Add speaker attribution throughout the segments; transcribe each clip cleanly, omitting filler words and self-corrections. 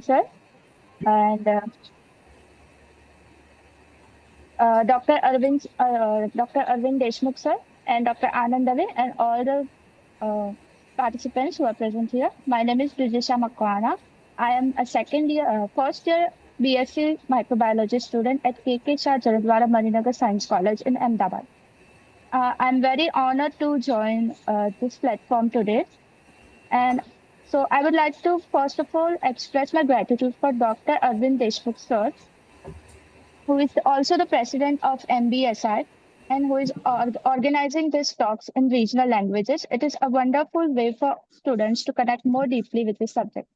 Speaker 1: sir, and Dr. Arvind Deshmukh sir, and Dr. Anand Dave, and all the uh, participants who are present here. My name is Brijisha Makwana. I am a first year BSc microbiology student at KK Shah Jaradwara Maninagar Science College in Ahmedabad. I'm very honored to join this platform today. And so I would like to first of all express my gratitude for Dr. Arvind Deshmukh sir, who is also the president of MBSI and who is organizing these talks in regional languages. It is a wonderful way for students to connect more deeply with the subject.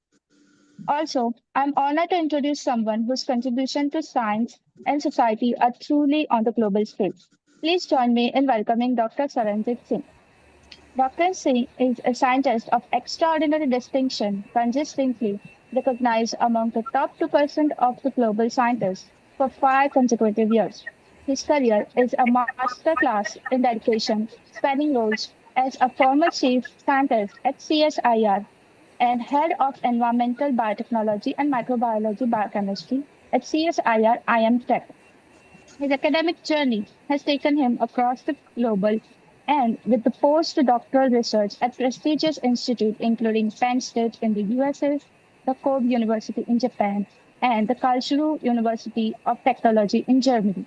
Speaker 1: Also, I'm honored to introduce someone whose contribution to science and society are truly on the global stage. Please join me in welcoming Dr. Saranjit Singh. Dr. Singh is a scientist of extraordinary distinction, consistently recognized among the top 2% of the global scientists for 5 consecutive years. His career is a masterclass in dedication, spanning roles as a former chief scientist at CSIR and head of environmental biotechnology and microbiology biochemistry at CSIR IM Tech. His academic journey has taken him across the global and with the postdoctoral research at prestigious institutes including Penn State in the USA, the Kobe University in Japan, and the Karlsruhe University of Technology in Germany.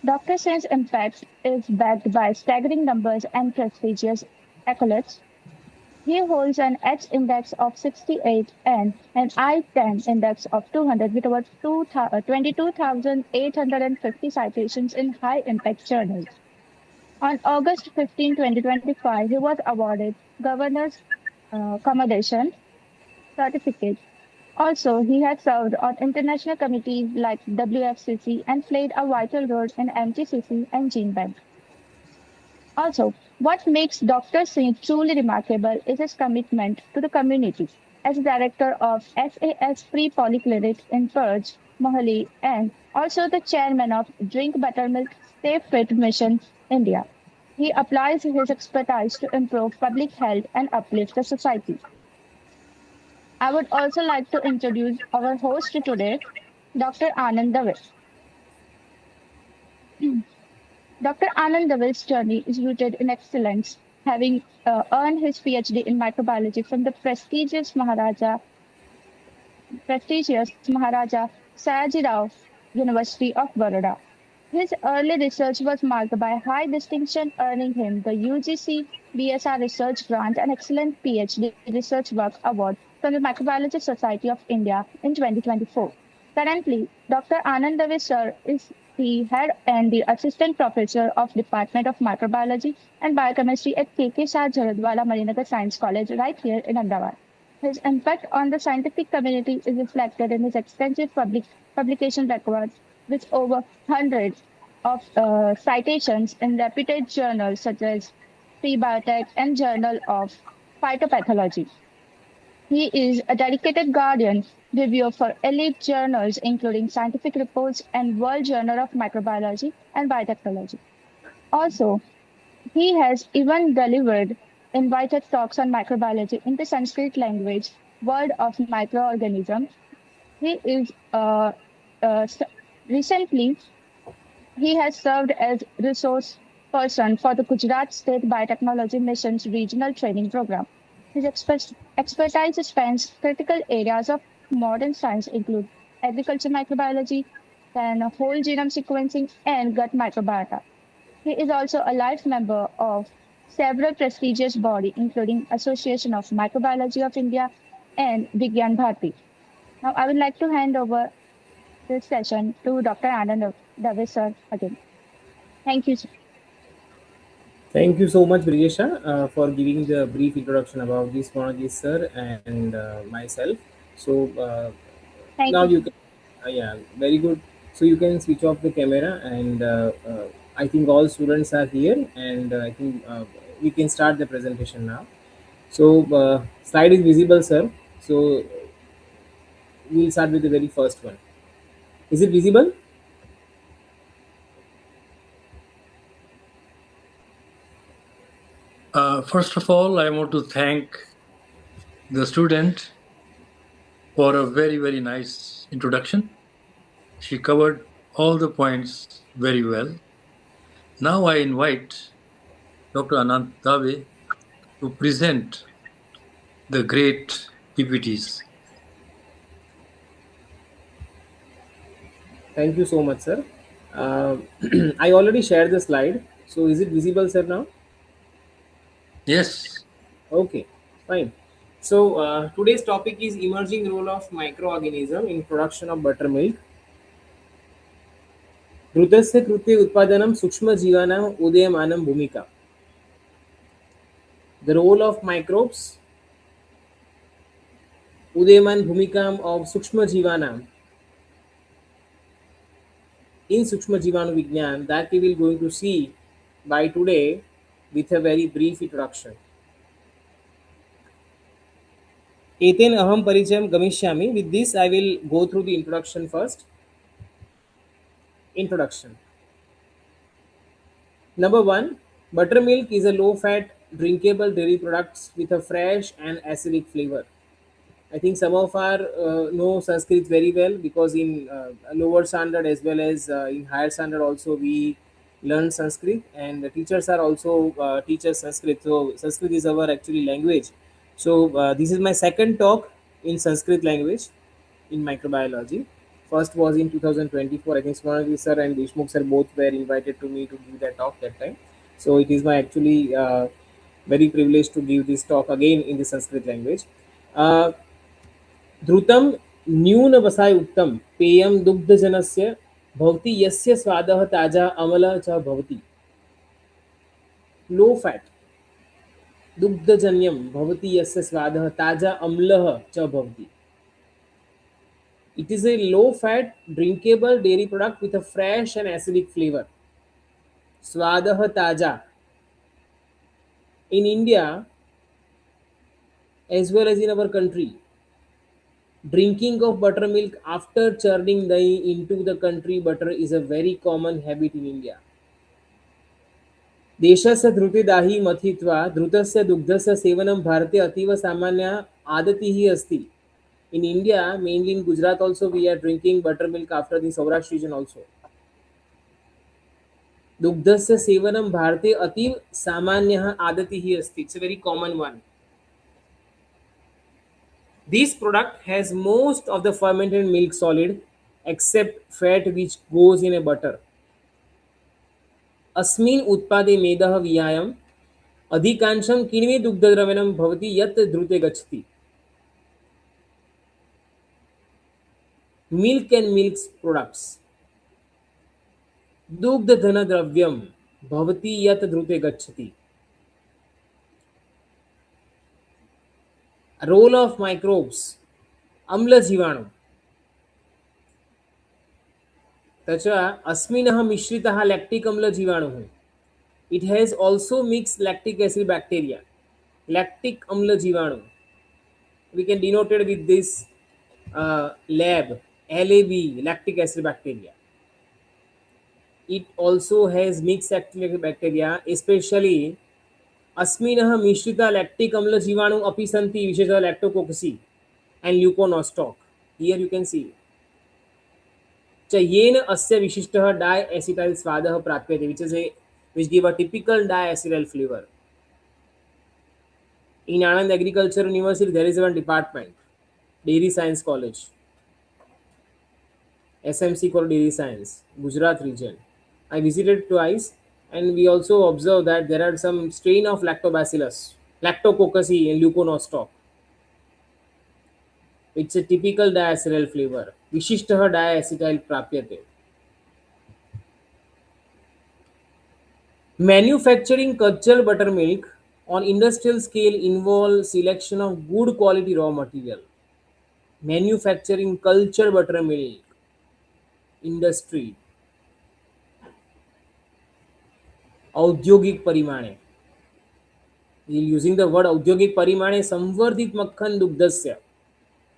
Speaker 1: Dr. Sen's impact is backed by staggering numbers and prestigious accolades. He holds an H index of 68 and an I-10 index of 200 with over 22,850 citations in high-impact journals. On August 15, 2025, he was awarded Governor's Commendation Certificate. Also, he has served on international committees like WFCC and played a vital role in MTCC and GeneBank. Also, what makes Dr. Singh truly remarkable is his commitment to the community. As director of SAS Free Polyclinic in Purge, Mohali, and also the chairman of Drink Buttermilk Stay Fit Mission India, he applies his expertise to improve public health and uplift the society. I would also like to introduce our host today, Dr. Anand Dave. Dr. Anand Dave's journey is rooted in excellence, having earned his PhD in microbiology from the prestigious Maharaja Sayajirao University of Baroda. His early research was marked by high distinction, earning him the UGC BSR Research Grant and Excellent PhD Research Work Award from the Microbiology Society of India in 2024. Currently, Dr. Anand Dave sir is the head and the assistant professor of Department of Microbiology and Biochemistry at KK Shah Jaradwala Marinagar Science College right here in Ahmedabad. His impact on the scientific community is reflected in his extensive publication records, with over hundreds of citations in reputed journals such as Prebiotech and Journal of Phytopathology. He is a dedicated guardian reviewer for elite journals, including Scientific Reports and World Journal of Microbiology and Biotechnology. Also, he has even delivered invited talks on microbiology in the Sanskrit language, World of Microorganisms. He is s- recently he has served as resource person for the Gujarat State Biotechnology Mission's regional training program. His expertise spans critical areas of modern science, include agriculture microbiology, then whole genome sequencing, and gut microbiota. He is also a life member of several prestigious bodies, including Association of Microbiology of India and Vigyan Bharati. Now, I would like to hand over this session to Dr. Anand Dave sir again. Thank you, sir.
Speaker 2: Thank you so much, Brijesha, for giving the brief introduction about this Monaji sir and myself. So
Speaker 1: Thank
Speaker 2: now
Speaker 1: you,
Speaker 2: you
Speaker 1: sir.
Speaker 2: can, yeah, very good. So you can switch off the camera, and I think all students are here, and I think we can start the presentation now. So slide is visible, sir. So we'll start with the very first one. Is it visible?
Speaker 3: First of all, I want to thank the student for a very, very nice introduction. She covered all the points very well. Now I invite Dr. Anant Dave to present the great PPTs.
Speaker 2: Thank you so much, sir. Uh, I already shared the slide. So is it visible, sir, now?
Speaker 3: Yes,
Speaker 2: Okay, fine. So today's topic is emerging role of microorganism in production of buttermilk. घृतस्य कृते उत्पादनं सूक्ष्मजीवानाम् उदीयमानं भूमिका. The role of microbes, उदीयमान भूमिकाम of सूक्ष्मजीवानाम in सूक्ष्म जीवाणु विज्ञान, that we will going to see by today with a very brief introduction. एतेन अहम परिचयं गमिष्यामि. With this I will go through the introduction first. Introduction. Number one, buttermilk is a low-fat, drinkable dairy products with a fresh and acidic flavor. I think some of our know Sanskrit very well, because in lower standard as well as in higher standard also we learn Sanskrit, and the teachers are also teachers Sanskrit. So Sanskrit is our actually language. So this is my second talk in Sanskrit language in microbiology. First was in 2024. I think Swarnavy sir and Deshmukh sir both were invited to me to give that talk that time. So it is my actually very privileged to give this talk again in the Sanskrit language. Uh, द्रुतं न्यूनवसाय उक्तं पेयं दुग्धजनस्य भवति यस्य स्वादः ताजा अमलः च भवति. Low fat दुग्धजन्यं भवति यस्य स्वादः ताजा अम्लः च भवति. It is a low fat drinkable dairy product with a fresh and acidic flavor. Swadah taja. In India as well as in our country, drinking of buttermilk after churning dahi into the country butter is a very common habit in India. देशस्य धृते दाहि मथित्वा धृतस्य दुग्धस्य सेवनं भारते अतीव सामान्य आदतिः अस्ति. In India, mainly in Gujarat also, we are drinking buttermilk after the Saurashtra region also. दुग्धस्य सेवनं भारते अतीव सामान्यः आदतिः अस्ति. It's a very common one. This product has most of the fermented milk solid except fat which goes in a butter. अस्मिन् उत्पादे मेदः विहायम् अधिकांशं किण्वी दुग्धद्रव्यं भवति यत् द्रुते गच्छति. Milk and milk products. दुग्धधनद्रव्यं भवति यत् द्रुते गच्छति. Role of microbes. अम्लजीवाणु. तच अस्मिनः मिश्रितः लैक्टिक अम्लजीवाणुः. It has also mixed lactic acid bacteria. Lactic अम्लजीवाणु. We can denote it with this lab, LAB, lactic acid bacteria. It also has mixed lactic bacteria, especially अस्मिनः मिश्रिता लैक्टिक अम्लजीवाणु अपि सन्ति, विशेषतः लैक्टोकोकसी and leuconostoc. Here you can see. च येन अस्य विशिष्टः डायएसिटाइल स्वादः प्राप्यते, which give a typical diacetyl flavor. In Anand Agriculture University, there is one department, Dairy Science College, SMC called Dairy Science, Gujarat region. I visited twice, and we also observed that there are some strain of lactobacillus, lactococcus and leuconostoc. It's a typical diacetyl flavor. विशिष्टः diacetyl प्राप्यते. Manufacturing cultured buttermilk on industrial scale involves selection of good quality raw material. Manufacturing cultured buttermilk industry. औद्योगिक परिमाणे. Using the word औद्योगिक परिमाणे संवर्धित मक्खन दुग्धस्य.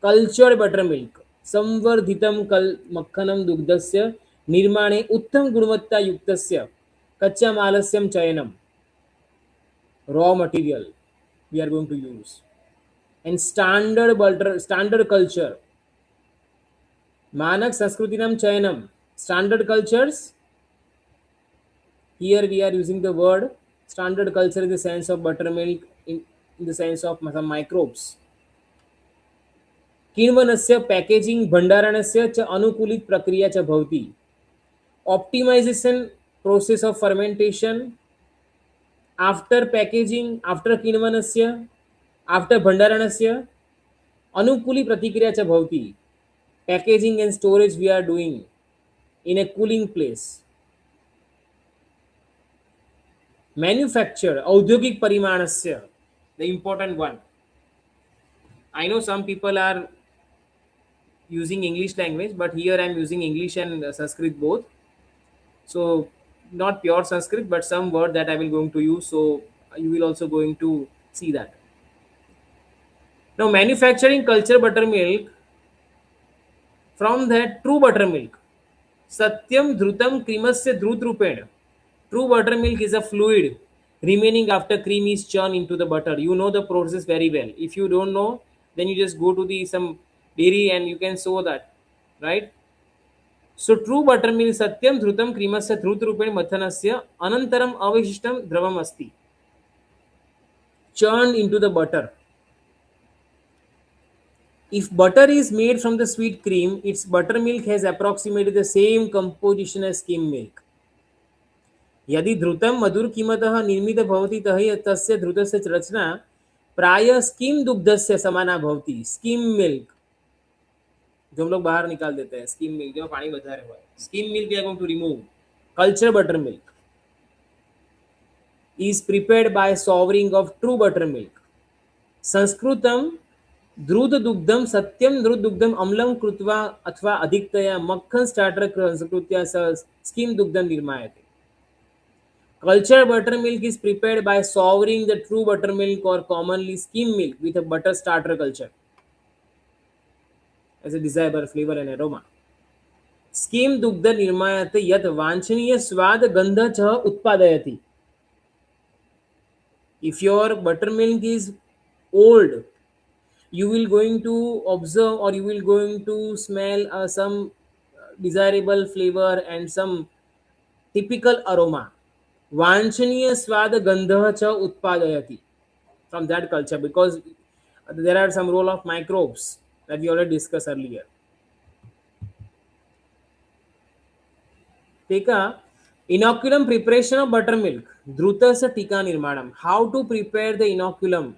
Speaker 2: Cultured buttermilk. संवर्धितं मक्खनं दुग्धस्य निर्माणे उत्तम गुणवत्ता युक्तस्य कच्चा मालस्य चयनम. Raw material we are going to use. And standard culture Manak Sanskrutinaam Chayanam. Standard cultures. Here we are using the word standard culture in the sense of buttermilk, in the sense of some microbes. किण्वनस्य packaging भंडारणस्य च अनुकूलित प्रक्रिया च भवति. Optimization process of fermentation after packaging, after किण्वनस्य, after भंडारणस्य अनुकूली प्रतिक्रिया च भवति. Packaging and storage we are doing in a cooling place. Manufacture औद्योगिक परिमाणस्य, the important one. I know some people are using English language, but here I am using English and Sanskrit both. So not pure Sanskrit, but some word that I will going to use. So you will also going to see that. Now manufacturing culture buttermilk from that true buttermilk. Satyam dhrutam cremasya dhrut rupena. True buttermilk is a fluid remaining after cream is churned into the butter. You know the process very well. If you don't know, then you just go to the some dairy and you can show that, right? So true buttermilk satyam dhrutam cremasya dhrut rupena mathanasya anantaram avishishtam dravam asti. Churned into the butter. If butter is made from the sweet cream, its buttermilk has approximately the same composition as skim milk. यदि धृतं मधुरकीमतः निर्मित भवति तर्हि तस्य धृतस्य रचना प्राय scheme दुग्धस्य समाना भवति. Skim milk जो हम लोग बाहर निकाल देते हैं, स्किम मिल्क जो पानी વધારે હોય, skim milk we are going to remove. Culture buttermilk is prepared by souring of true buttermilk. संस्कृतं द्रुत दुग्धम सत्यम द्रुत दुग्धम अम्लं कृत्वा अथवा अधिकतया मक्खन स्टार्टर संस्कृत्या स्किम दुग्धम निर्मायते. Cultured buttermilk is prepared by souring the true buttermilk or commonly skim milk with a butter starter culture as a desirable flavor and aroma. Skim dugdha nirmayate yat vanchaniya swad gandha cha utpadayati. If your buttermilk is old, you will going to observe or you will going to smell some desirable flavor and some typical aroma. वांछनीय स्वाद गंधः च उत्पादयति from that culture, because there are some role of microbes that we already discussed earlier. Take a inoculum preparation of buttermilk. Dhrutasya tika nirmanam. How to prepare the inoculum?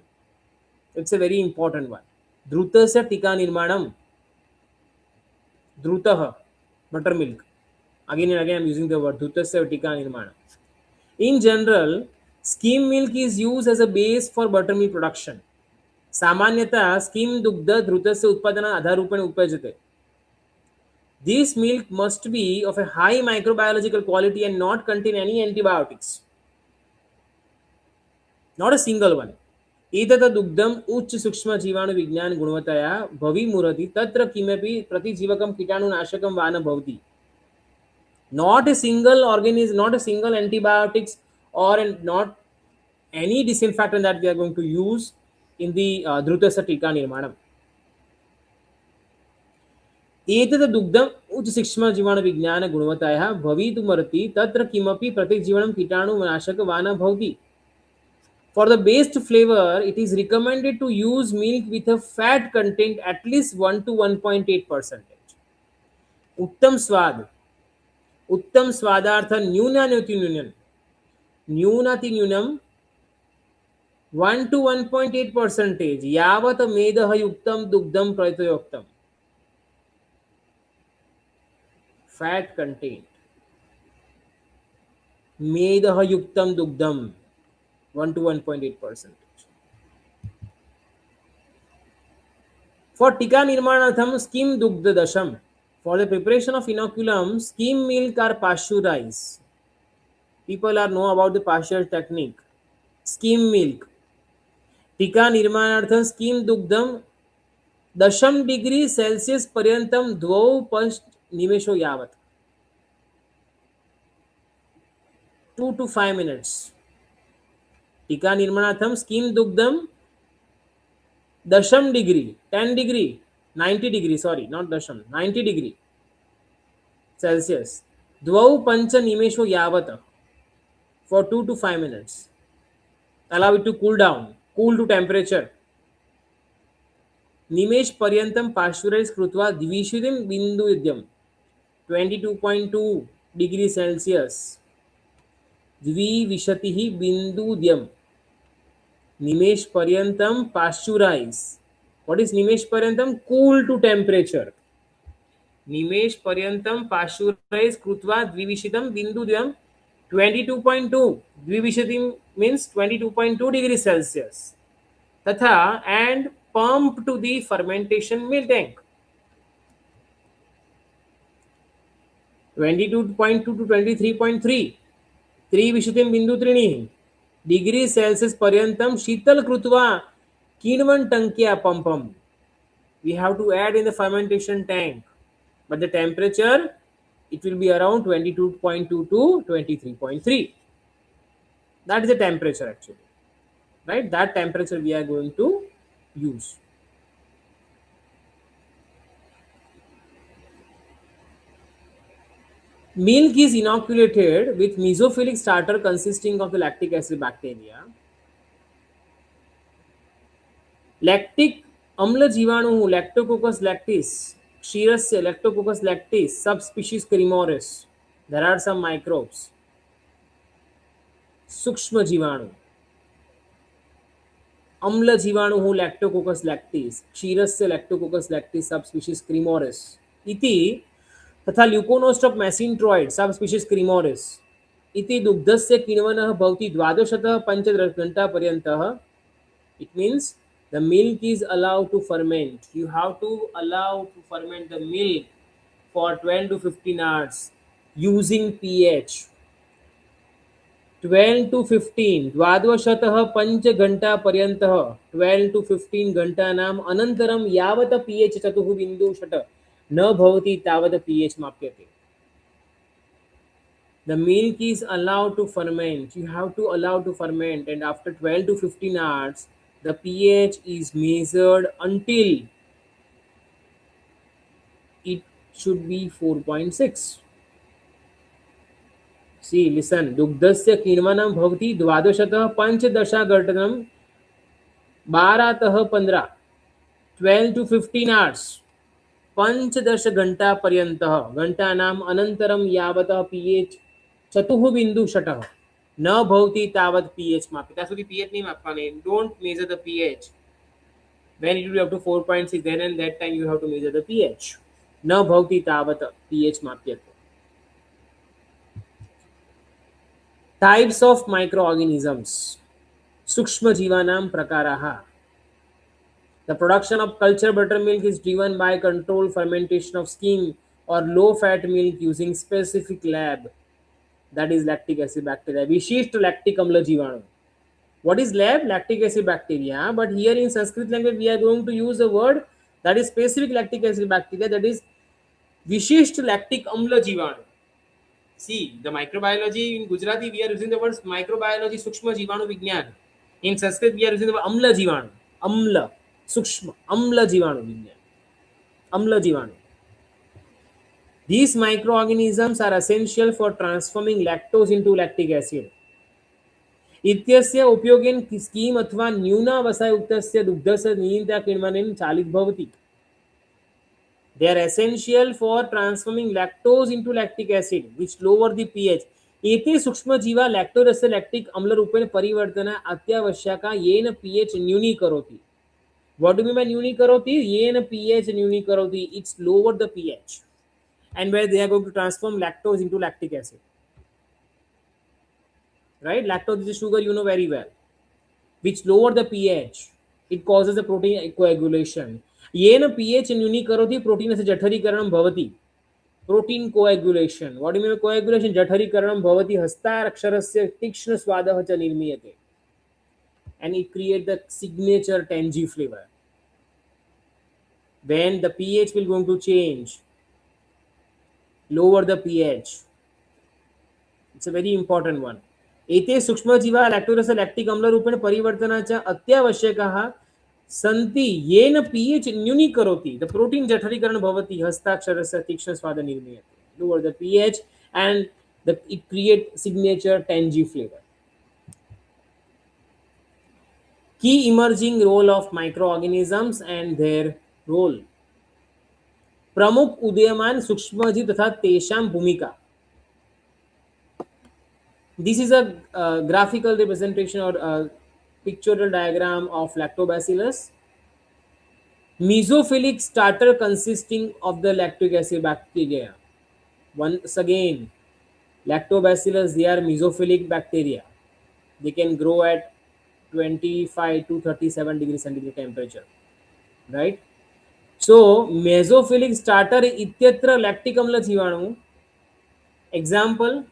Speaker 2: It's a very important one. Dhrutasya tika nirmanam. Dhrutah, buttermilk. Again and again I am using the word dhrutasya tika nirmanam. In general, skim milk is used as a base for buttermilk production. सामान्यतः scheme दुग्ध धृतस्य उत्पादनात् आधाररूपेण उपयुज्यते. This milk must be of a high microbiological quality and not contain any antibiotics. Not a single one. एतत् दुग्धम् उच्च सूक्ष्म जीवाणु विज्ञान गुणवत्तया भविमुरति तत्र किमपि प्रतिजीवकं कीटाणुनाशकं वा न भवति. Not a single organism, not a single antibiotics or not any disinfectant that we are going to use in the dhrutasya tika nirmanam. एतत् दुग्धम् उच्च सूक्ष्म जीवाणु विज्ञान गुणवत्तया भवितुमर्हति तत्र किमपि प्रतिजीवनं कीटाणुनाशक वा न भवति. For the best flavor, it is recommended to use milk with a fat content at least 1 to 1.8%. उत्तम स्वाद, उत्तम स्वादार्थ न्यूनातिन्यूनम 1 to 1.8% यावत् मेदः युक्तं दुग्धं प्रयोक्तम्. फैट कंटेंट मेदः युक्तं दुग्धं 1 to 1.8%. For tika nirmanatham skim dugdha dasham. For the preparation of inoculum, skim milk are pasteurized. People are know about the pasture technique. Skim milk. टीका निर्माणार्थं स्किम दुग्धम 10 डिग्री सेल्सियस पर्यंतम 2 निमेषों यावत् 2 to 5 minutes. टीका निर्माणार्थं स्किम दुग्धम 10 degree 10 degree 90 degree, sorry, not dasham, 90 degree Celsius. Dvau pancha nimesho yavat, for 2 to 5 minutes. Allow it to cool down, cool to temperature. निमेष पर्यंतम पाश्चराइज कृत्वा द्विशुद्धिं बिंदुद्यम 22.2 डिग्री सेल्सियस द्विविशतिः बिंदुद्यम निमेष पर्यंतम पाश्चराइज. व्हाट इज निमेष पर्यंतम? Cool to temperature. निमेष पर्यंतम पाश्चराइज कृत्वा द्विविशतिं बिंदुद्यम 22.2 द्विविशति मीन्स 22.2 डिग्री सेल्सियस तथा and pump to the fermentation milk tank. 22.2 to 23.3 त्रिविशतिं बिंदु त्रीणि डिग्री सेल्सियस पर्यंतम शीतल कृत्वा किण्वन टंक्या पंपम. We have to add in the fermentation tank, but the temperature it will be around 22.2 to 23.3. That is the temperature actually, right? That temperature we are going to use. Milk is inoculated with mesophilic starter consisting of the lactic acid bacteria. Lactic अम्ल जीवाणु Lactococcus lactis, क्षीरस्य Lactococcus lactis, subspecies Cremoris. There are some microbes. सूक्ष्म जीवाणु अम्ल जीवाणु Lactococcus lactis, क्षीरस्य Lactococcus lactis, सबस्पीशीज क्रीमोरिस इति, तथा ल्यूकोनोस्ट्रॉप मैसिंट्रॉइड सबस्पीशीज क्रीमोरिस इति दुग्धस्य किण्वनः भवति 12तः 15 घण्टापर्यन्तः. It means the milk is allowed to ferment. You have to allow to ferment the milk for 12 to 15 hours using pH. 12 to 15 द्वादशतः 5 घण्टापर्यन्तः 12 to 15 घण्टानाम् अनन्तरं यावत् pH 4.6 न भवति तावत् pH माप्यते. The milk is allowed to ferment. You have to allow to ferment, and after 12 to 15 hours the pH is measured until it should be 4.6. See, listen. दुग्धस्य किण्वनं भवति 12तः 15 घण्टानां 12तः 15 12 to 15 hours 15 घण्टापर्यन्तः घण्टानाम् अनन्तरं यावत् pH 4.6 न भवति तावत् pH माप्यते. त्यासाठी pH नहीं मापने. Don't measure the pH. When it will be up to 4.6, then and that time you have to measure the pH. न भवति तावत् pH माप्यते. Types of microorganisms. सूक्ष्म जीवानां प्रकाराः. The production of culture buttermilk is driven by controlled fermentation of skim or low-fat milk using specific lab, that is lactic acid bacteria. विशिष्ट lactic अम्ल जीवाणु. What is lab? Lactic acid bacteria. But here in Sanskrit language we are going to use a word that is specific lactic acid bacteria, that is विशिष्ट lactic अम्ल जीवाणु. See, the microbiology in Gujarati we are using the words microbiology, सूक्ष्म जीवाणु विज्ञान. In Sanskrit we are using the word अम्ल जीवाणु. अम्ल, सूक्ष्म, अम्ल जीवाणु विज्ञान. अम्ल जीवाणु. These microorganisms are essential for transforming lactose into lactic acid. इत्यस्य उपयोगेन स्कीम अथवा न्यूनावसायुक्तस्य दुग्धस्य नियन्त्रणा किण्वनेन चालित भवति. They are essential for transforming lactose into lactic acid, which lower the pH. एते सूक्ष्मजीवा लैक्टोरस्य लैक्टिक अम्लरूपेण परिवर्तना अत्यावश्यका येन pH न्यूनीकरोति. What do you mean by न्यूनीकरोति? येन pH न्यूनीकरोति. It's lower the pH. And where they are going to transform lactose into lactic acid. Right? Lactose is a sugar, you know very well. Which lower the pH. It causes the protein coagulation. Yen pH न्यूनीकरोति प्रोटीनस्य जठरीकरणं भवति. Protein coagulation. What do you mean by coagulation? जठरीकरणं भवति. हस्ताक्षरस्य तीक्ष्ण स्वादः च निर्मीयते. And it creates the signature tangy flavor. When the pH will going to change, lower the pH. It's a very important one. एते सूक्ष्मजीवा लैक्टोरस्य lactic अम्लरूपेण परिवर्तनाच अत्यावश्यकाः सन्ति येन pH न्यूनीकरोति the protein जठरीकरण भवति हस्ताक्षरस्य तीक्ष्ण स्वाद निर्मीयते lower the pH and it create signature tangy flavor. Key emerging role of microorganisms and their role. प्रमुख उदीयमान सूक्ष्मजीव तथा तेषां भूमिका. This is a graphical representation or a pictorial diagram of lactobacillus. Mesophilic starter consisting of the lactic acid bacteria. Once again, lactobacillus, they are mesophilic bacteria. They can grow at 25 to 37 degrees centigrade temperature, right? So mesophilic starter इत्यत्र lactic अम्ल जीवाणु. Example,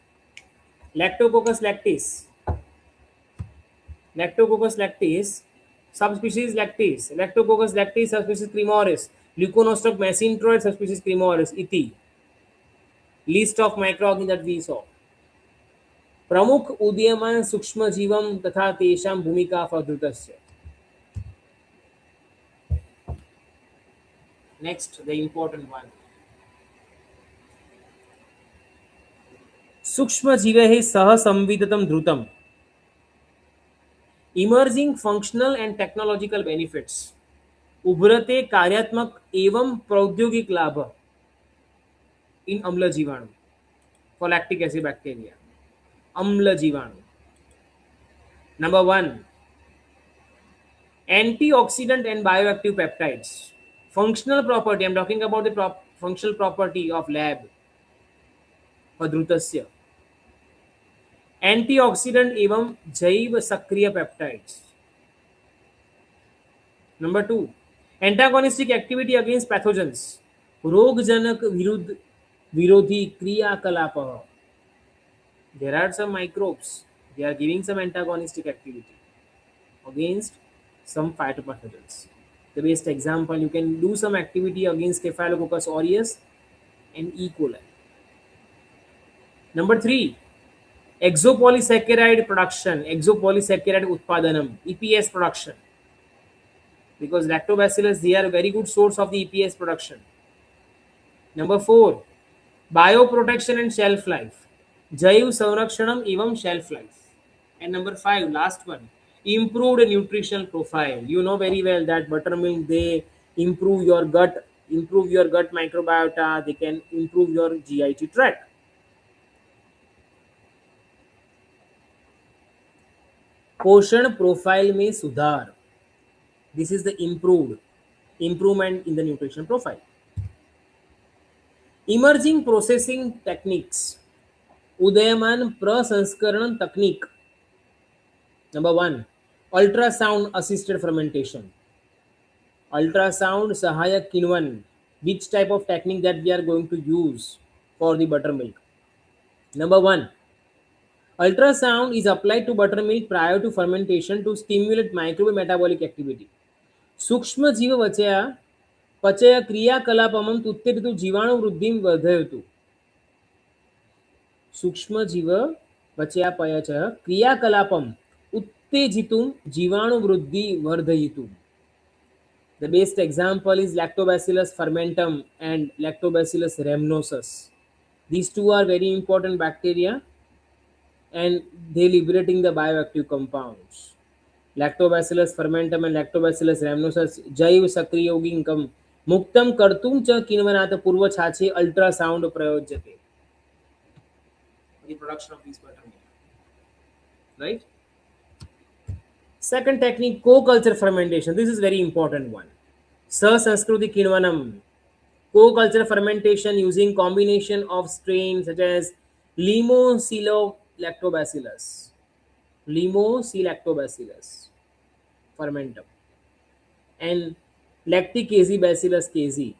Speaker 2: Lactococcus lactis. Lactococcus lactis, subspecies lactis. Lactococcus lactis, subspecies Cremoris. Leuconostoc mesenteroid, subspecies Cremoris. इति. List of microorganisms that we saw. प्रमुख उदीयमान सूक्ष्म जीवम तथा तेषां भूमिका फलद्रुतस्य. Next, the important one. सूक्ष्म जीवैः सह संविदितं द्रुतम्. Emerging functional and technological benefits. उभरते कार्यात्मक एवं प्रौद्योगिक लाभ इन अम्ल जीवाणु for lactic acid bacteria. अम्ल जीवाणु. Number 1, antioxidant and bioactive peptides. Functional property, I'm talking about the functional property of lab for द्रुतस्य. एंटीऑक्सीडेंट एवं जैव सक्रिय peptides. Number 2, antagonistic activity against pathogens. रोगजनक विरुद्ध विरोधी क्रियाकलाप. There are some microbes, they are giving some antagonistic activity against some phytopathogens. The best example, you can do some activity against Staphylococcus aureus and E. coli. Number 3, exopolysaccharide production, exopolysaccharide utpadanam, EPS production. Because lactobacillus, they are a very good source of the EPS production. Number 4, bioprotection and shelf life, जैव संरक्षणम एवं shelf life. And number 5, last one, improved nutritional profile. You know very well that buttermilk, they improve your gut microbiota, they can improve your GIT tract. पोषण profile में सुधार. This is the improvement in the nutrition profile. Emerging processing techniques. उदयमान प्रसंस्करण तकनीक. Number 1, ultrasound assisted fermentation. Ultrasound सहायक किण्वन. Which type of technique that we are going to use for the buttermilk? Number 1, ultrasound is applied to buttermilk prior to fermentation to stimulate microbial metabolic activity. सूक्ष्म जीव पचय क्रियाकलापम उत्तेजितु जीवाणु वृद्धि वर्धयतु. सूक्ष्म जीव पचयापयच क्रियाकलापम उत्तेजितुं जीवाणु वृद्धि वर्धयितुं. The best example is Lactobacillus fermentum and Lactobacillus rhamnosus. These two are very important bacteria and they liberating the bioactive compounds. Lactobacillus fermentum and Lactobacillus rhamnosus जैव सक्रिय यौगिकं मुक्तं कर्तुं च किण्वनात् पूर्वछाचे ultrasound प्रयोज्यते. The production of these buttermilk, right? Second technique, co-culture fermentation. This is very important one. Sasanskriti kinvanam. Co-culture fermentation using combination of strains such as Limococcus fermentum and Lactobacillus casei.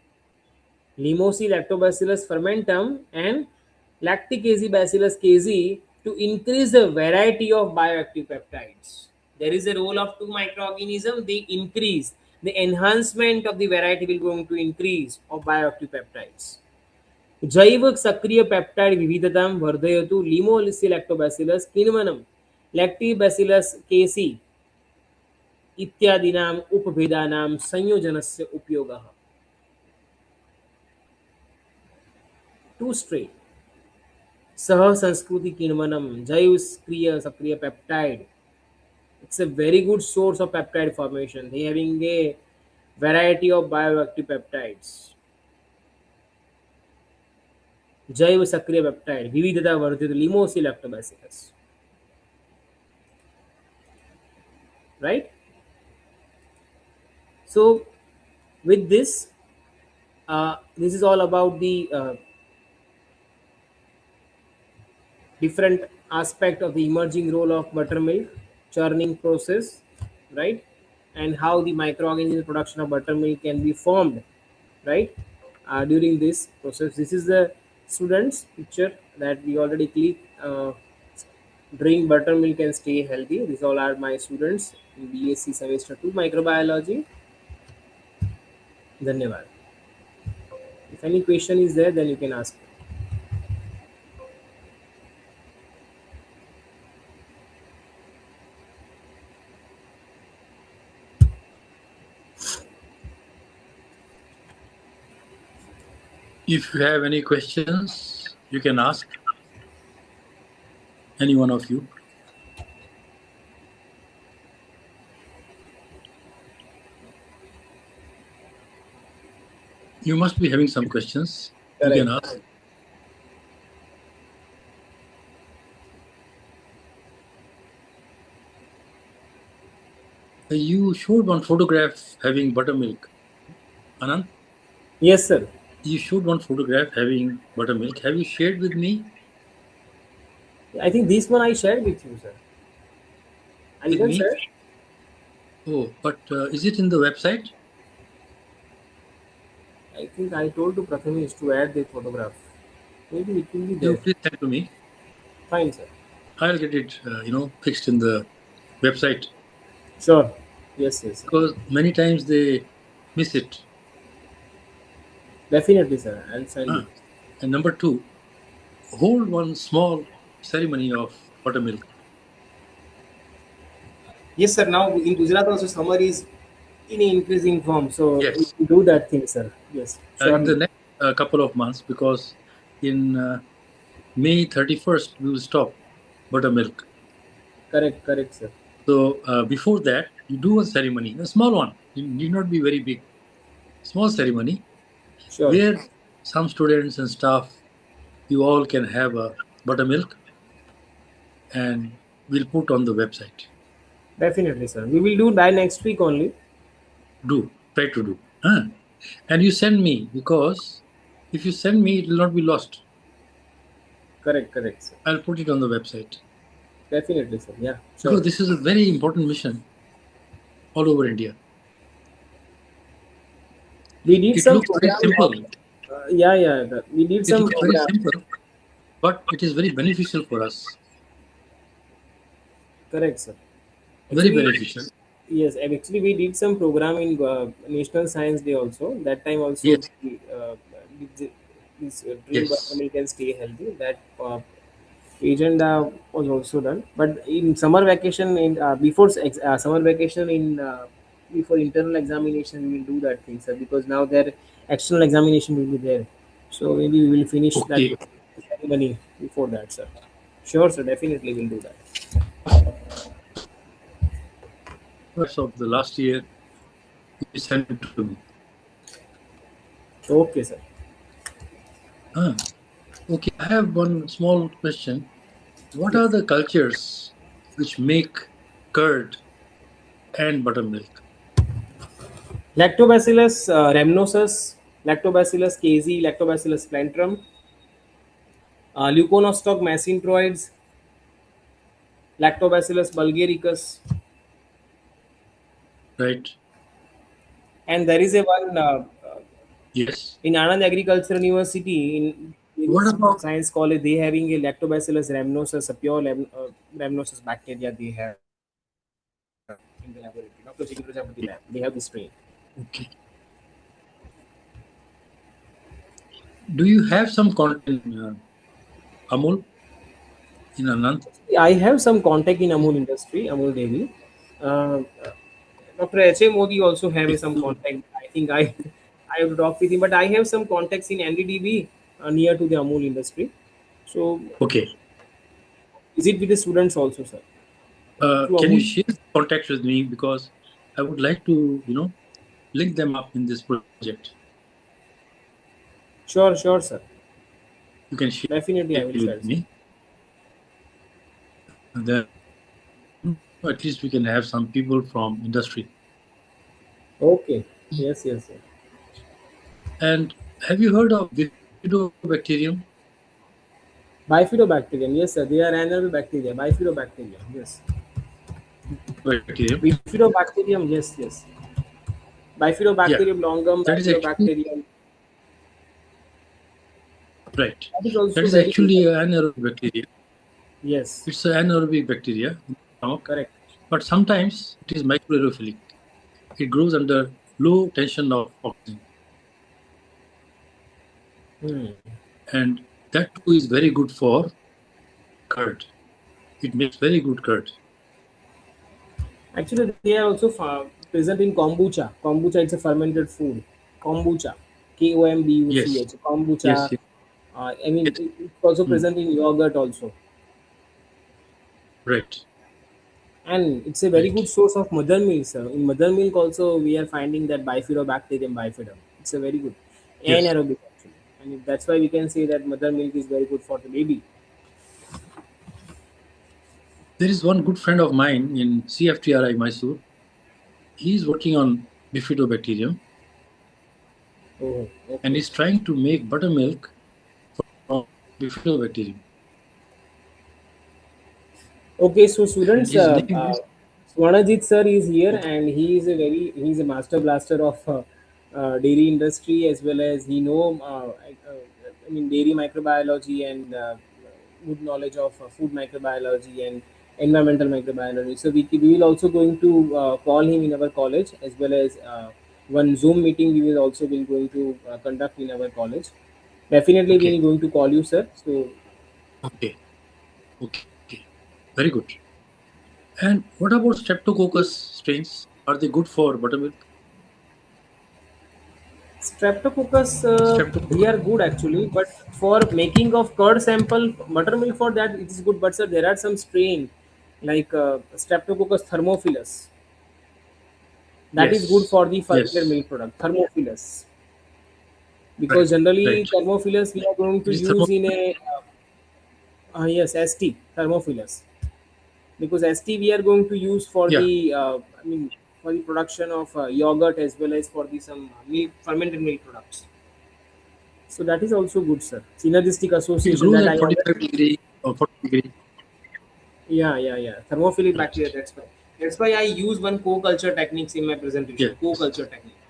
Speaker 2: Limococcus fermentum and Lactobacillus casei to increase the variety of bioactive peptides. There is a role of 2 microorganisms. They increase the enhancement of the variety will going to increase of bioactive peptides. जैव सक्रिय peptide विविधतां वर्धयतु. Lactobacillus किण्वनम Lactobacillus casei इत्यादीनाम् उपभेदानां संयोजनस्य उपयोगः. To straight सह संस्कृति किण्वनम जैवक्रिय सक्रिय peptide. It's a very good source of peptide formation. They having a variety of bioactive peptides. जैव सक्रिय peptide विविधता वर्धित लिमोसी lactobacillus. Right? So with this, this is all about the different aspect of the emerging role of buttermilk churning process, right? And how the microorganism production of buttermilk can be formed, right? During this process. This is the students picture that we already clicked. Drink buttermilk and stay healthy. These all are my students in BSc semester 2 microbiology. Dhanyavad. If any question is there, then you can ask.
Speaker 3: If you have any questions, you can ask any one of you. You must be having some questions.
Speaker 2: Correct.
Speaker 3: You can ask. You showed one photograph having buttermilk. Anand,
Speaker 2: Yes, sir.
Speaker 3: you showed one photograph having buttermilk. Have you shared with me?
Speaker 2: I think this one I shared with you, sir. I
Speaker 3: With
Speaker 2: didn't
Speaker 3: me?
Speaker 2: share.
Speaker 3: Oh, but is it in the website?
Speaker 2: I think I told to Prathamesh to add the photograph. Maybe it will be
Speaker 3: You
Speaker 2: there.
Speaker 3: please send to me.
Speaker 2: Fine, sir.
Speaker 3: I'll get it, fixed in the website,
Speaker 2: Sure. Yes, yes. Sir.
Speaker 3: because many times they miss it.
Speaker 2: Definitely, sir. I'll send you.
Speaker 3: And number 2, hold one small ceremony of buttermilk.
Speaker 2: Yes, sir. Now in Gujarat also summer is in increasing form, so
Speaker 3: Yes.
Speaker 2: we do that thing, sir. Yes.
Speaker 3: In the
Speaker 2: Sure.
Speaker 3: next couple of months, because in May 31st we will stop buttermilk.
Speaker 2: Correct, correct, sir.
Speaker 3: So before that, you do a ceremony, a small one. It need not be very big. Small ceremony,
Speaker 2: Sure.
Speaker 3: where some students and staff, you all can have a buttermilk, and we'll put on the website.
Speaker 2: Definitely, sir. We will do by next week only.
Speaker 3: Try to do. And you send me, because if you send me, it will not be lost.
Speaker 2: Correct, correct, sir.
Speaker 3: I'll put it on the website.
Speaker 2: Definitely, sir. Yeah. Sure.
Speaker 3: Because this is a very important mission all over India.
Speaker 2: We did
Speaker 3: It
Speaker 2: some
Speaker 3: looks very simple.
Speaker 2: yeah. We did
Speaker 3: It
Speaker 2: some
Speaker 3: looks very
Speaker 2: program.
Speaker 3: simple, but it is very beneficial for us.
Speaker 2: Correct, sir.
Speaker 3: Very
Speaker 2: Actually,
Speaker 3: beneficial.
Speaker 2: yes, and actually we did some program in National Science Day also. That time also,
Speaker 3: Yes.
Speaker 2: this drink
Speaker 3: Yes.
Speaker 2: buttermilk and stay healthy. That agenda was also done. But in summer vacation, in before summer vacation, in before internal examination, we will do that thing, sir. Because now their external examination will be there. So maybe we will finish
Speaker 3: Okay.
Speaker 2: that ceremony before that, sir. Sure, sir. Definitely we'll do that.
Speaker 3: Of the last year, you sent it to me.
Speaker 2: Okay, sir.
Speaker 3: Okay, I have one small question. What are the cultures which make curd and buttermilk?
Speaker 2: Lactobacillus rhamnosus, Lactobacillus casei, Lactobacillus plantrum, Leuconostoc macentroids, Lactobacillus bulgaricus,
Speaker 3: Right.
Speaker 2: and there is a one
Speaker 3: Yes.
Speaker 2: in Anand Agricultural University in
Speaker 3: What about
Speaker 2: Science College. They having a Lactobacillus rhamnosus, a pure rhamnosus bacteria they have in the laboratory. Dr. J.K. Prajapati lab. They have this strain.
Speaker 3: Okay. Do you have some content in Amul in Anand?
Speaker 2: I have some contact in Amul industry, Amul Dairy. Dr. H.A. Modi also have
Speaker 3: Yes.
Speaker 2: some contact. I think I have to talk with him, but I have some contacts in NDDB near to the Amul industry. So
Speaker 3: Okay.
Speaker 2: visit with the students also, sir. Through
Speaker 3: Can you
Speaker 2: Amul.
Speaker 3: share contacts with me, because I would like to, link them up in this project.
Speaker 2: Sure, sure, sir.
Speaker 3: You can share
Speaker 2: Definitely, I will share,
Speaker 3: with
Speaker 2: sir.
Speaker 3: me. And then at least we can have some people from industry.
Speaker 2: Okay. Yes, yes, sir.
Speaker 3: And have you heard of bifidobacterium?
Speaker 2: Bifidobacterium. Yes, sir. They are anaerobic bacteria. Bifidobacterium. Yes.
Speaker 3: Bacterium.
Speaker 2: Bifidobacterium. Yes, yes.
Speaker 3: Yeah,
Speaker 2: Bifidobacterium longum,
Speaker 3: that is actually
Speaker 2: Bifidobacterium.
Speaker 3: right.
Speaker 2: That is
Speaker 3: That
Speaker 2: also
Speaker 3: is
Speaker 2: very good.
Speaker 3: actually an anaerobic bacteria.
Speaker 2: Yes.
Speaker 3: It's an anaerobic bacteria in the stomach,
Speaker 2: Correct.
Speaker 3: but sometimes it is microaerophilic. It grows under low tension of oxygen,
Speaker 2: Hmm.
Speaker 3: and that too is very good for curd. It makes very good curd.
Speaker 2: Actually, they are also present in kombucha. Kombucha is a fermented food. Kombucha.
Speaker 3: Yes,
Speaker 2: KOMBUCH.
Speaker 3: yes,
Speaker 2: Kombucha.
Speaker 3: yes,
Speaker 2: I mean,
Speaker 3: yes.
Speaker 2: it's also
Speaker 3: Hmm.
Speaker 2: present in yogurt also.
Speaker 3: Right,
Speaker 2: And it's a very
Speaker 3: right.
Speaker 2: good source of mother milk, sir. In mother milk also, we are finding that Bifidobacterium bifidum. It's a very good
Speaker 3: Yes.
Speaker 2: anaerobic actually. And that's why we can say that mother milk is very good for the baby.
Speaker 3: There is one good friend of mine in CFTRI Mysore. He is working on bifidobacterium,
Speaker 2: Oh,
Speaker 3: and
Speaker 2: okay.
Speaker 3: is trying to make buttermilk from bifidobacterium.
Speaker 2: Okay, so
Speaker 3: And
Speaker 2: students,
Speaker 3: his name is
Speaker 2: Swarnajit sir is here,
Speaker 3: okay.
Speaker 2: and he's a master blaster of dairy industry, as well as he know I mean dairy microbiology and good knowledge of food microbiology and environmental microbiology. So we will also going to call him in our college, as well as one Zoom meeting we will also will going to conduct in our college. Definitely, we
Speaker 3: Okay.
Speaker 2: are going to call you, sir. So
Speaker 3: Okay. Okay. Very good. And what about Streptococcus strains? Are they good for buttermilk?
Speaker 2: Streptococcus, they
Speaker 3: Streptococcus.
Speaker 2: are good actually, but for making of curd sample buttermilk for that it is good. But sir, there are some strain like Streptococcus thermophilus that is good
Speaker 3: Yes.
Speaker 2: for the fermented
Speaker 3: Yes.
Speaker 2: milk product. Thermophilus, because
Speaker 3: Right.
Speaker 2: generally
Speaker 3: Right.
Speaker 2: thermophilus we are going to
Speaker 3: It is
Speaker 2: use
Speaker 3: thermo.
Speaker 2: in a yes ST thermophilus, because ST we are going to use for
Speaker 3: Yeah.
Speaker 2: the I mean for the production of yogurt, as well as for the some milk fermented milk products. So that is also good, sir. Synergistic
Speaker 3: It
Speaker 2: association
Speaker 3: grows
Speaker 2: that
Speaker 3: at
Speaker 2: I already.
Speaker 3: 45 degree or 40 degree.
Speaker 2: Yeah, yeah, yeah. Thermophilic
Speaker 3: Right.
Speaker 2: bacteria. That's why. That's why I use one co-culture techniques in my presentation.
Speaker 3: Yes.
Speaker 2: Co-culture technique.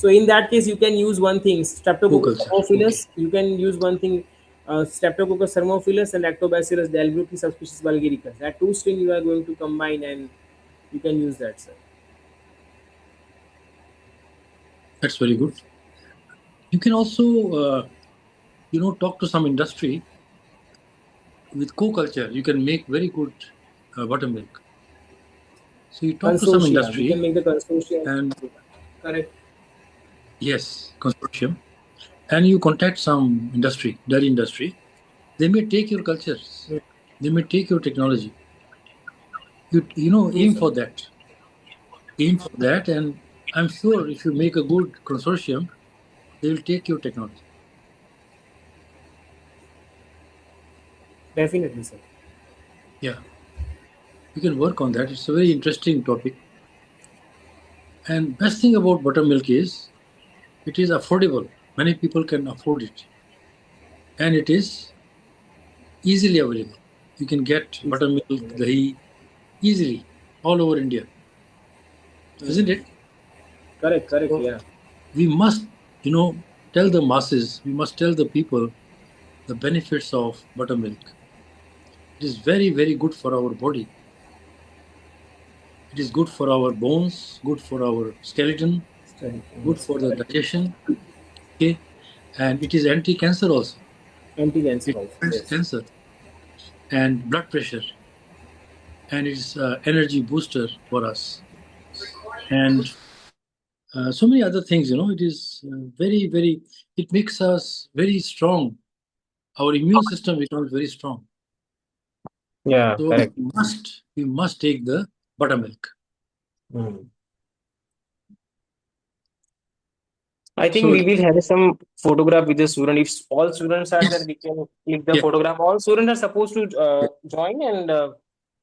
Speaker 2: So in that case, you can use one thing, Streptococcus
Speaker 3: Co-culture. Okay.
Speaker 2: thermophilus. You can use one thing, Streptococcus thermophilus and Lactobacillus delbrueckii subspecies vulgaricus. That two strain you are going to combine, and you can use that, sir.
Speaker 3: That's very good. You can also, talk to some industry with co-culture. You can make very good buttermilk. So you talk to some
Speaker 2: Consortia. We can
Speaker 3: industry,
Speaker 2: make the consortia.
Speaker 3: and
Speaker 2: Correct.
Speaker 3: yes, consortium, and you contact some industry, dairy industry. They may take your cultures.
Speaker 2: Hmm.
Speaker 3: They may take your technology.
Speaker 2: True,
Speaker 3: Aim
Speaker 2: sir.
Speaker 3: for that. Aim for that, and I'm sure if you make a good consortium, they will take your technology.
Speaker 2: Definitely, sir.
Speaker 3: Yeah, you can work on that. It's a very interesting topic. And best thing about buttermilk is it is affordable. Many people can afford it, and it is easily available. You can get
Speaker 2: Easy.
Speaker 3: buttermilk, dahi easily all over India,
Speaker 2: Hmm.
Speaker 3: isn't it?
Speaker 2: Correct, correct.
Speaker 3: So
Speaker 2: Yeah.
Speaker 3: we must, tell the masses, we must tell the people the benefits of buttermilk. It is very, very good for our body. It is good for our bones, good for our skeleton, good
Speaker 2: Yes,
Speaker 3: for the
Speaker 2: correct.
Speaker 3: digestion. Okay, and it is anti-cancer also.
Speaker 2: Anti-cancer
Speaker 3: It
Speaker 2: also.
Speaker 3: prevents
Speaker 2: Yes.
Speaker 3: cancer and blood pressure, and it's energy booster for us. and so many other things. It is it makes us very strong. Our immune system becomes very strong.
Speaker 2: Yeah,
Speaker 3: So
Speaker 2: correct.
Speaker 3: we must take the buttermilk.
Speaker 2: I think
Speaker 3: So
Speaker 2: we will have some photograph with the student. If all students are there,
Speaker 3: yes,
Speaker 2: we can click the
Speaker 3: yeah.
Speaker 2: photograph. All students are supposed to join, and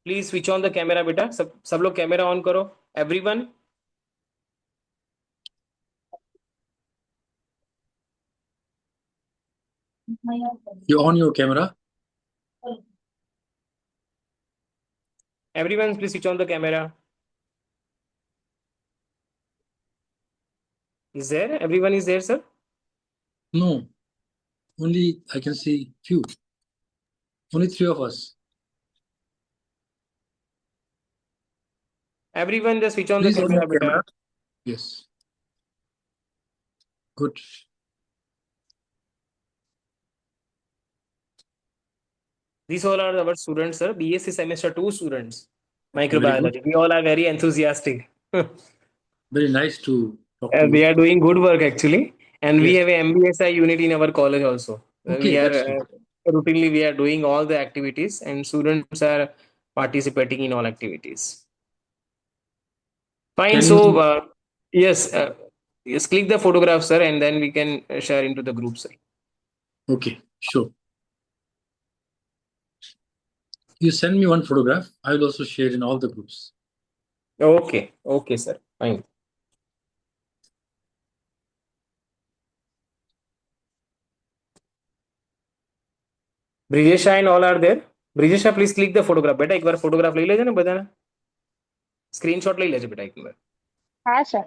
Speaker 2: please switch on the camera, beta. सब लोग camera on करो. Everyone.
Speaker 3: You on your camera.
Speaker 2: Everyone, please switch on the camera. Is there? Everyone is there, sir?
Speaker 3: No, only I can see few. Only 3 of us.
Speaker 2: Everyone, just switch on
Speaker 3: Please
Speaker 2: the
Speaker 3: on your
Speaker 2: camera, beta.
Speaker 3: camera. Yes. Good.
Speaker 2: These all are our students, sir. BSc semester 2 students.
Speaker 3: Very
Speaker 2: Microbiology. We all are very enthusiastic.
Speaker 3: Very nice to talk to
Speaker 2: They
Speaker 3: you.
Speaker 2: are doing good work actually, and we
Speaker 3: Yes.
Speaker 2: have a MBSI unit in our college also.
Speaker 3: Okay,
Speaker 2: We are
Speaker 3: that's good.
Speaker 2: routinely we are doing all the activities, and students are participating in all activities. Fine.
Speaker 3: Can
Speaker 2: So
Speaker 3: you?
Speaker 2: yes, yes. Click the photograph, sir, and then we can share into the group, sir.
Speaker 3: Okay, sure. You send me one photograph. I will also share in all the groups.
Speaker 2: Okay. Okay, sir. Fine. Brijesha and all are there. Brijesha, please click the photograph. बेटा एक बार photograph ले लेजे ना बताना. Screenshot ले लेजे बेटा एक बार.
Speaker 1: हाँ sir.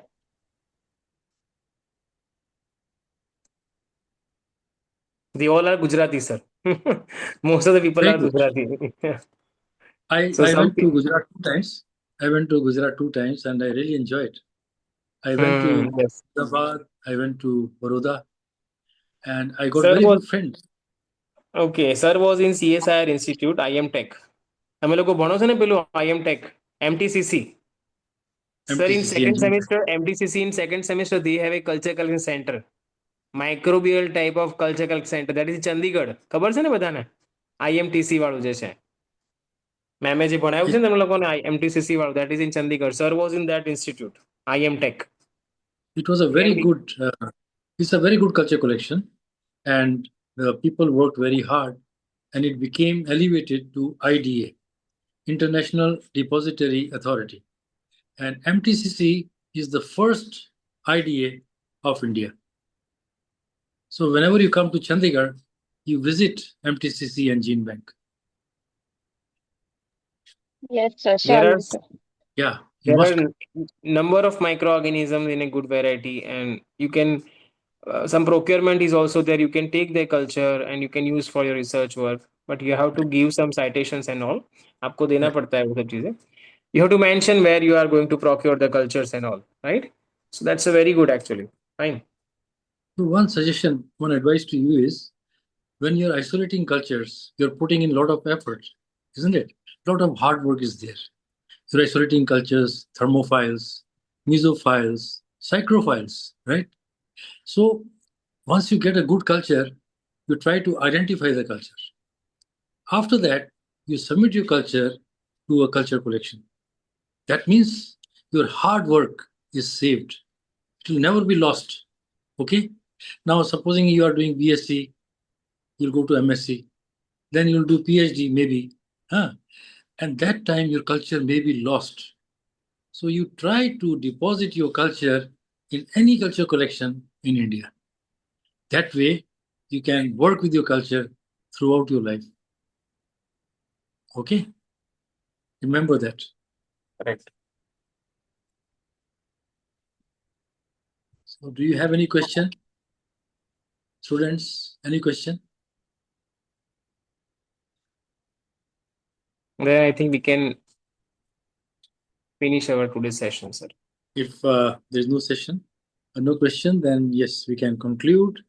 Speaker 2: They all are Gujarati, sir. Most of the people
Speaker 3: Very
Speaker 2: are
Speaker 3: good.
Speaker 2: Gujarati.
Speaker 3: I
Speaker 2: So some
Speaker 3: went to Gujarat 2 times. I went to Gujarat 2 times and I really enjoyed. I went to
Speaker 2: yes.
Speaker 3: Ahmedabad, I went to Baroda, and I got
Speaker 2: Sir
Speaker 3: very
Speaker 2: was
Speaker 3: good friends.
Speaker 2: okay. Sir was in CSIR Institute, IM Tech. અમે લોકો ભણો છે ને પેલું IM Tech, MTCC. Sir, in
Speaker 3: MTCC
Speaker 2: second
Speaker 3: engineering.
Speaker 2: semester, MTCC in second semester, they have a cultural center. Microbial type of cultural center. That is Chandigarh. ખબર છે ને બધાને? IMTC વાળું જે છે. મેમે જે ભણાવ્યું છે ને તમે લોકોને MTCC વાળું, that is in Chandigarh. Sir was in that institute, IM Tech.
Speaker 3: It was a very
Speaker 2: And
Speaker 3: good. It's a very good culture collection, and the people worked very hard, and it became elevated to IDA, International Depository Authority, and MTCC is the first IDA of India. So whenever you come to Chandigarh, you visit MTCC and Gene Bank.
Speaker 1: Yes, sir.
Speaker 2: there
Speaker 1: Surely,
Speaker 2: are
Speaker 1: sir.
Speaker 3: Yeah, you
Speaker 2: there
Speaker 3: must.
Speaker 2: are number of microorganisms in a good variety, and you can some procurement is also there. You can take their culture and you can use for your research work, but you have to give some citations and all. आपको देना
Speaker 3: Right.
Speaker 2: पड़ता है वो सब चीजें. You have to mention where you are going to procure the cultures and all, right? So that's a very good actually. Fine.
Speaker 3: So one suggestion, one advice to you is, when you're isolating cultures, you're putting in a lot of effort, isn't it? A lot of hard work is there. You're isolating cultures, thermophiles, mesophiles, psychrophiles, right? So once you get a good culture, you try to identify the culture. After that, you submit your culture to a culture collection. That means your hard work is saved. It will never be lost. Okay? Now, supposing you are doing BSc, you'll go to MSc, then you'll do PhD maybe. And that time your culture may be lost. So you try to deposit your culture in any culture collection in India. That way, you can work with your culture throughout your life. Okay? Remember that.
Speaker 2: Correct.
Speaker 3: So do you have any question? Students, any question?
Speaker 2: Then I think we can finish our today's session, sir.
Speaker 3: If there's no session, no question, then yes, we can conclude.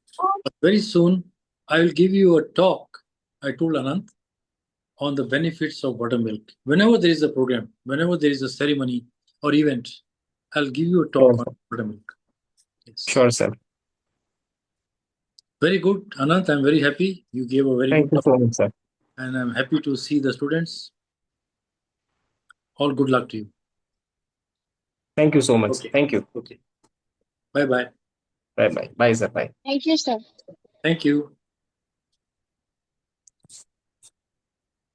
Speaker 3: But very soon, I will give you a talk, I told Anant, on the benefits of buttermilk. Whenever there is a program, whenever there is a ceremony or event, I'll give you a talk
Speaker 4: Sure,
Speaker 3: on buttermilk. Yes.
Speaker 4: Sure, sir.
Speaker 3: Very good, Anant. I'm very happy. You gave a very
Speaker 4: Thank
Speaker 3: good
Speaker 4: you
Speaker 3: talk,
Speaker 4: so much, sir.
Speaker 3: and I'm happy to see the students. All good luck to you.
Speaker 4: Thank you so much.
Speaker 3: Okay.
Speaker 4: Thank you.
Speaker 3: Okay. Bye bye.
Speaker 4: Bye bye. Bye, sir. Bye.
Speaker 1: Thank you, sir.
Speaker 3: Thank you.